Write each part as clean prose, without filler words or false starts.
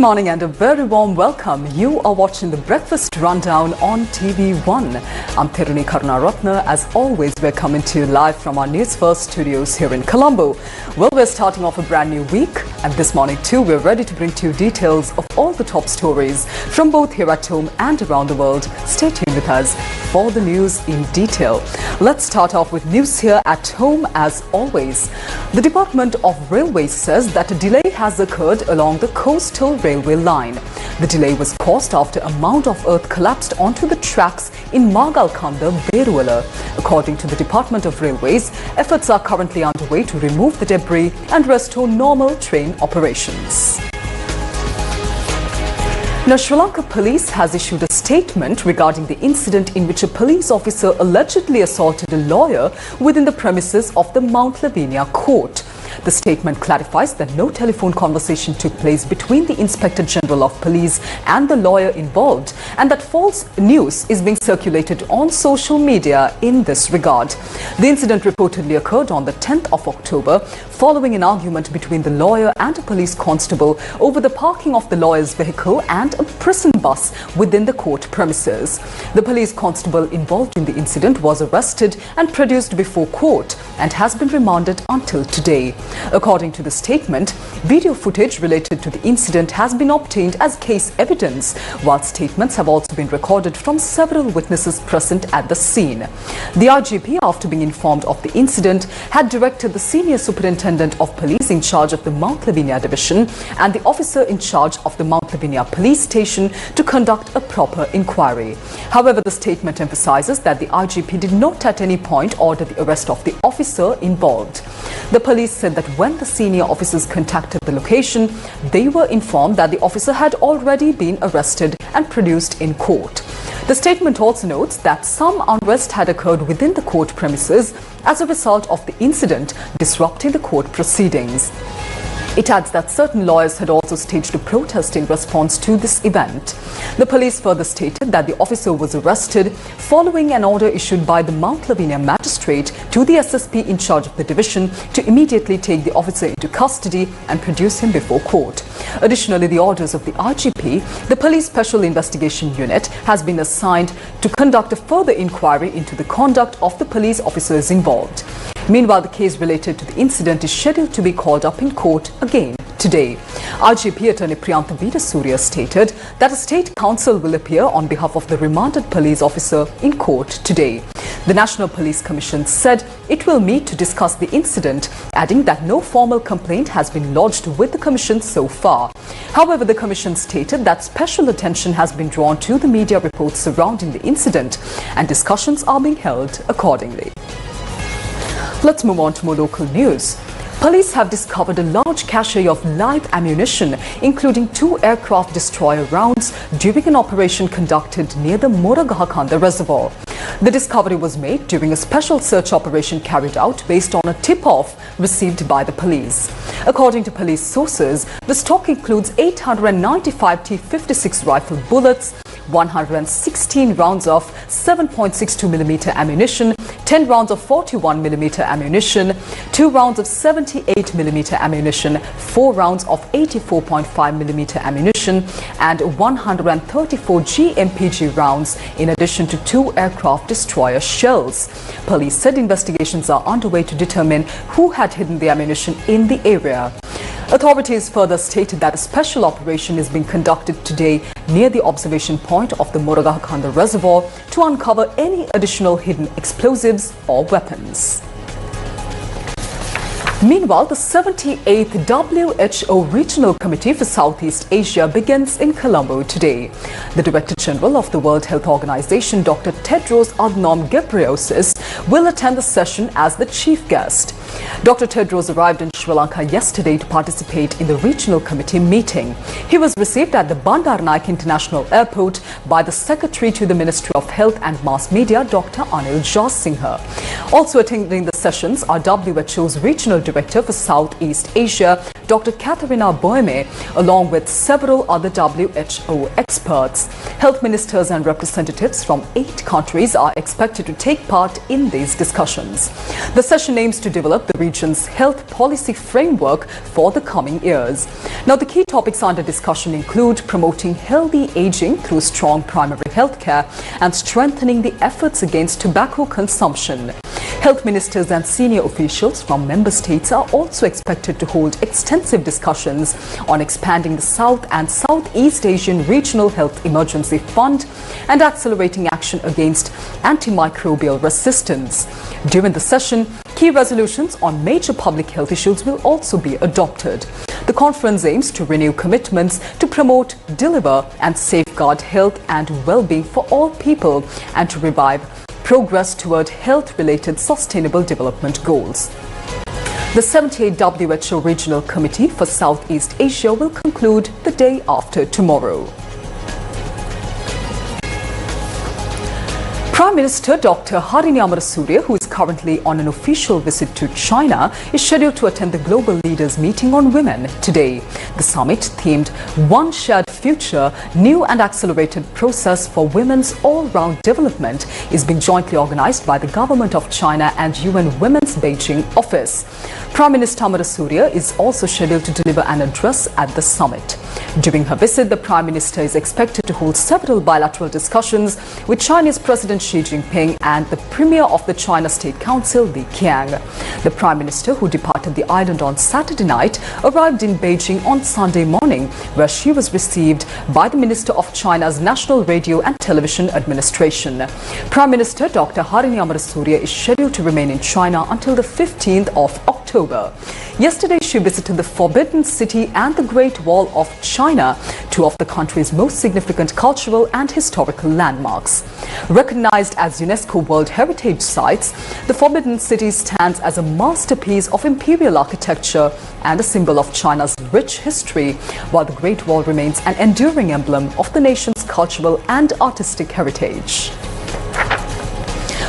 morning and a very warm welcome. You are watching the Breakfast Rundown on TV1. I'm Therunee Karunaratne. As always, we're coming to you live from our Newsfirst studios here in Colombo. Well, we're starting off a brand new week, and this morning too, we're ready to bring to you details of all the top stories from both here at home and around the world. Stay tuned with us for the news in detail. Let's start off with news here at home as always. The Department of Railways says that a delay has occurred along the coastal railway line. The delay was caused after a mound of earth collapsed onto the tracks in Magalkanda, Beruala. According to the Department of Railways, efforts are currently underway to remove the debris and restore normal train operations. Now, Sri Lanka police has issued a statement regarding the incident in which a police officer allegedly assaulted a lawyer within the premises of the Mount Lavinia court. The statement clarifies that no telephone conversation took place between the Inspector General of Police and the lawyer involved, and that false news is being circulated on social media in this regard. The incident reportedly occurred on the 10th of October following an argument between the lawyer and a police constable over the parking of the lawyer's vehicle and a prison bus within the court premises. The police constable involved in the incident was arrested and produced before court and has been remanded until today. According to the statement, video footage related to the incident has been obtained as case evidence, while statements have also been recorded from several witnesses present at the scene. The IGP, after being informed of the incident, had directed the Senior Superintendent of Police in charge of the Mount Lavinia Division and the officer in charge of the Mount Lavinia Police Station to conduct a proper inquiry. However, the statement emphasizes that the IGP did not at any point order the arrest of the officer involved. The police said that when the senior officers contacted the location, they were informed that the officer had already been arrested and produced in court. The statement also notes that some unrest had occurred within the court premises as a result of the incident disrupting the court proceedings. It adds that certain lawyers had also staged a protest in response to this event. The police further stated that the officer was arrested following an order issued by the Mount Lavinia magistrate to the SSP in charge of the division to immediately take the officer into custody and produce him before court. Additionally, the orders of the IGP, the Police Special Investigation Unit, has been assigned to conduct a further inquiry into the conduct of the police officers involved. Meanwhile, the case related to the incident is scheduled to be called up in court again today. IGP Attorney Priyantha Veerasurya stated that a state counsel will appear on behalf of the remanded police officer in court today. The National Police Commission said it will meet to discuss the incident, adding that no formal complaint has been lodged with the Commission so far. However, the Commission stated that special attention has been drawn to the media reports surrounding the incident and discussions are being held accordingly. Let's move on to more local news. Police have discovered a large cache of live ammunition, including 2 aircraft destroyer rounds, during an operation conducted near the Moragahakanda reservoir. The discovery was made during a special search operation carried out based on a tip-off received by the police. According to police sources, the stock includes 895 T56 rifle bullets, 116 rounds of 7.62mm ammunition, 10 rounds of 41mm ammunition, 2 rounds of 78mm ammunition, 4 rounds of 84.5mm ammunition, and 134 GMPG rounds, in addition to 2 aircraft destroyer shells. Police said investigations are underway to determine who had hidden the ammunition in the area. Authorities further stated that a special operation is being conducted today near the observation point of the Moragahakanda reservoir to uncover any additional hidden explosives or weapons. Meanwhile, the 78th WHO Regional Committee for Southeast Asia begins in Colombo today. The Director General of the World Health Organization, Dr. Tedros Adhanom Ghebreyesus, will attend the session as the chief guest. Dr. Tedros arrived in Sri Lanka yesterday to participate in the regional committee meeting. He was received at the Bandaranaike International Airport by the Secretary to the Ministry of Health and Mass Media, Dr. Anil Jasinghe. Also attending the sessions are WHO's Regional Director for Southeast Asia, Dr. Katharina Boehme, along with several other WHO experts. Health ministers and representatives from 8 countries are expected to take part in these discussions. The session aims to develop develop the region's health policy framework for the coming years. Now, the key topics under discussion include promoting healthy aging through strong primary health care and strengthening the efforts against tobacco consumption. Health ministers and senior officials from member states are also expected to hold extensive discussions on expanding the South and Southeast Asian Regional Health Emergency Fund and accelerating action against antimicrobial resistance. During the session, key resolutions on major public health issues will also be adopted. The conference aims to renew commitments to promote, deliver and safeguard health and well-being for all people and to revive progress toward health-related sustainable development goals. The 78th WHO Regional Committee for Southeast Asia will conclude the day after tomorrow. Prime Minister Dr. Therunee Karunaratne, who is currently on an official visit to China, is scheduled to attend the Global Leaders Meeting on Women today. The summit, themed One Shared Future, New and Accelerated Process for Women's All-Round Development, is being jointly organized by the Government of China and UN Women's Beijing Office. Prime Minister Karunaratne is also scheduled to deliver an address at the summit. During her visit, the Prime Minister is expected to hold several bilateral discussions with Chinese President Xi Jinping and the Premier of the China State Council, Li Qiang. The Prime Minister, who departed the island on Saturday night, arrived in Beijing on Sunday morning, where she was received by the Minister of China's National Radio and Television Administration. Prime Minister Dr. Therunee Karunaratne is scheduled to remain in China until the 15th of October. Yesterday, she visited the Forbidden City and the Great Wall of China, two of the country's most significant cultural and historical landmarks. Recognized as UNESCO World Heritage Sites, the Forbidden City stands as a masterpiece of imperial architecture and a symbol of China's rich history, while the Great Wall remains an enduring emblem of the nation's cultural and artistic heritage.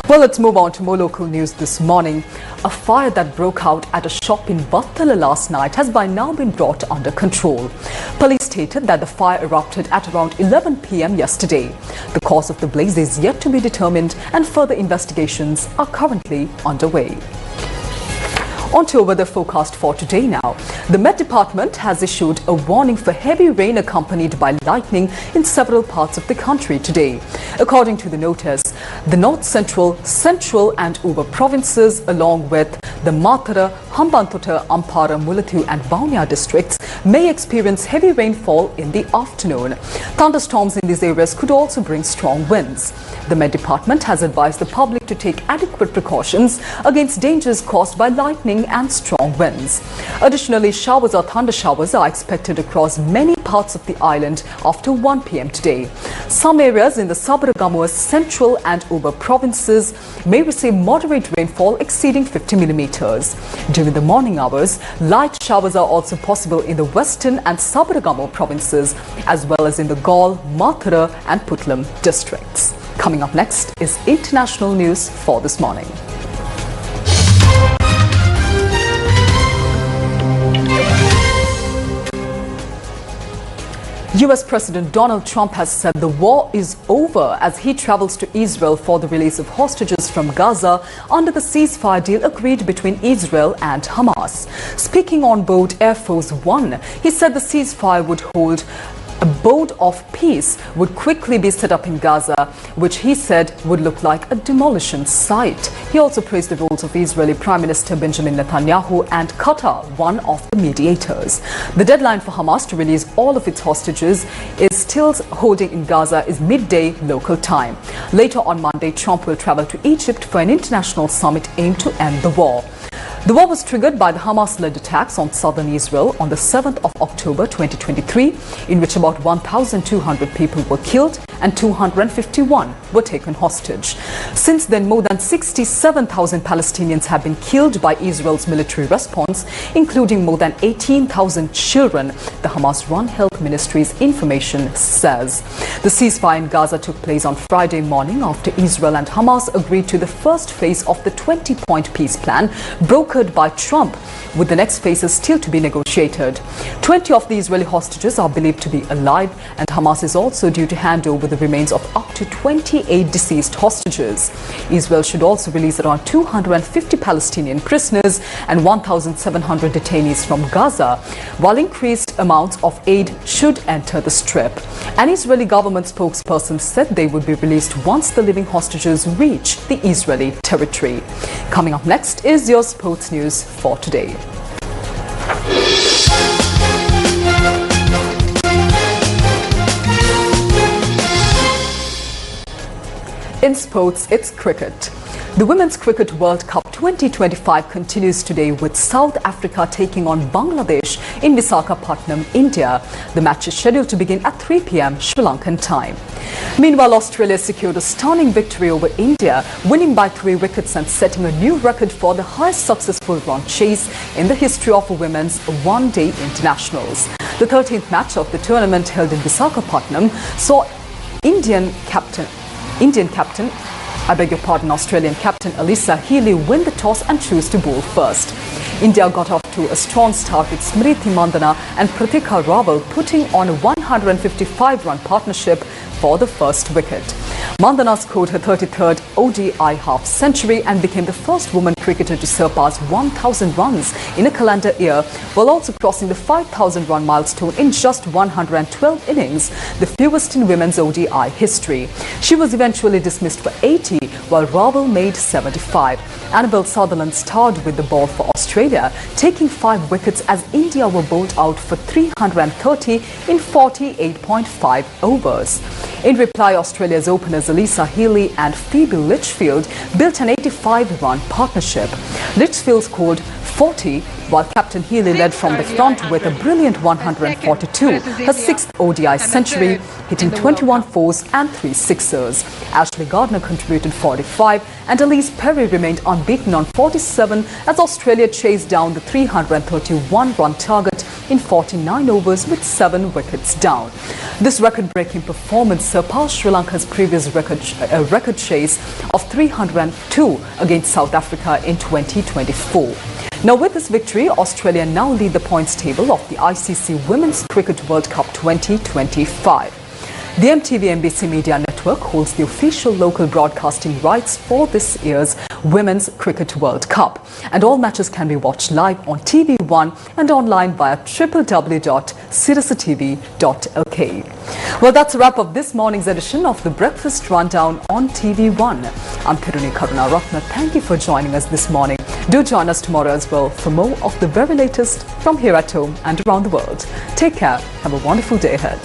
Well, let's move on to more local news this morning. A fire that broke out at a shop in Batala last night has by now been brought under control. Police stated that the fire erupted at around 11 p.m. yesterday. The cause of the blaze is yet to be determined and further investigations are currently underway. On to weather forecast for today now. The Met Department has issued a warning for heavy rain accompanied by lightning in several parts of the country today. According to the notice, the North Central, Central and Uba provinces along with the Matara, Hambantota, Ampara, Mulathu and Baunia districts may experience heavy rainfall in the afternoon. Thunderstorms in these areas could also bring strong winds. The Met Department has advised the public to take adequate precautions against dangers caused by lightning and strong winds. Additionally, showers or thunder showers are expected across many parts of the island after 1 p.m. today. Some areas in the Sabaragamua's Central and Uba provinces may receive moderate rainfall exceeding 50 millimeters. During the morning hours, light showers are also possible in the Western and Sabaragamu provinces, as well as in the Gaul, Mathura and Putlam districts. Coming up next is international news for this morning. US President Donald Trump has said the war is over as he travels to Israel for the release of hostages from Gaza under the ceasefire deal agreed between Israel and Hamas. Speaking on board Air Force One, he said the ceasefire would hold a boat of peace would quickly be set up in Gaza, which he said would look like a demolition site. He also praised the roles of Israeli Prime Minister Benjamin Netanyahu and Qatar, one of the mediators. The deadline for Hamas to release all of its hostages is still holding in Gaza is midday local time. Later on Monday, Trump will travel to Egypt for an international summit aimed to end the war. The war was triggered by the Hamas-led attacks on southern Israel on the 7th of October 2023, in which about 1,200 people were killed and 251 were taken hostage. Since then, more than 67,000 Palestinians have been killed by Israel's military response, including more than 18,000 children, the Hamas-run health ministry's information says. The ceasefire in Gaza took place on Friday morning after Israel and Hamas agreed to the first phase of the 20-point peace plan brokered by Trump, with the next phases still to be negotiated. 20 of the Israeli hostages are believed to be alive, and Hamas is also due to hand over the remains of up to 28 deceased hostages. Israel should also release around 250 Palestinian prisoners and 1,700 detainees from Gaza, while increased amounts of aid should enter the Strip. An Israeli government spokesperson said they would be released once the living hostages reach the Israeli territory. Coming up next is your sports news for today. In sports, it's cricket. The Women's Cricket World Cup 2025 continues today with South Africa taking on Bangladesh in Visakhapatnam, India. The match is scheduled to begin at 3 p.m. Sri Lankan time. Meanwhile, Australia secured a stunning victory over India, winning by 3 wickets and setting a new record for the highest successful run chase in the history of women's one-day internationals. The 13th match of the tournament held in Visakhapatnam saw Australian captain Alyssa Healy win the toss and choose to bowl first. India got off to a strong start with Smriti Mandhana and Pratika Rawal putting on a 155-run partnership for the first wicket. Mandhana scored her 33rd ODI half-century and became the first woman cricketer to surpass 1,000 runs in a calendar year, while also crossing the 5,000-run milestone in just 112 innings, the fewest in women's ODI history. She was eventually dismissed for 80, while Rawal made 75. Annabel Sutherland starred with the ball for Australia, taking 5 wickets as India were bowled out for 330 in 48.5 overs. In reply, Australia's openers Alyssa Healy and Phoebe Litchfield built an 85-run partnership. Litchfield scored 40, while Captain Healy led from the front with a brilliant 142, her 6th ODI century, hitting 21 fours and 3 sixers. Ashley Gardner contributed 45 and Elise Perry remained unbeaten on 47 as Australia chased down the 331-run target in 49 overs with 7 wickets down. This record-breaking performance surpassed Sri Lanka's previous record chase of 302 against South Africa in 2024. Now, with this victory, Australia now lead the points table of the ICC Women's Cricket World Cup 2025. The MTV-NBC Media Network holds the official local broadcasting rights for this year's Women's Cricket World Cup. And all matches can be watched live on TV1 and online via www.sirasatv.lk. Well, that's a wrap of this morning's edition of the Breakfast Rundown on TV1. I'm Therunee Karunaratne. Thank you for joining us this morning. Do join us tomorrow as well for more of the very latest from here at home and around the world. Take care. Have a wonderful day ahead.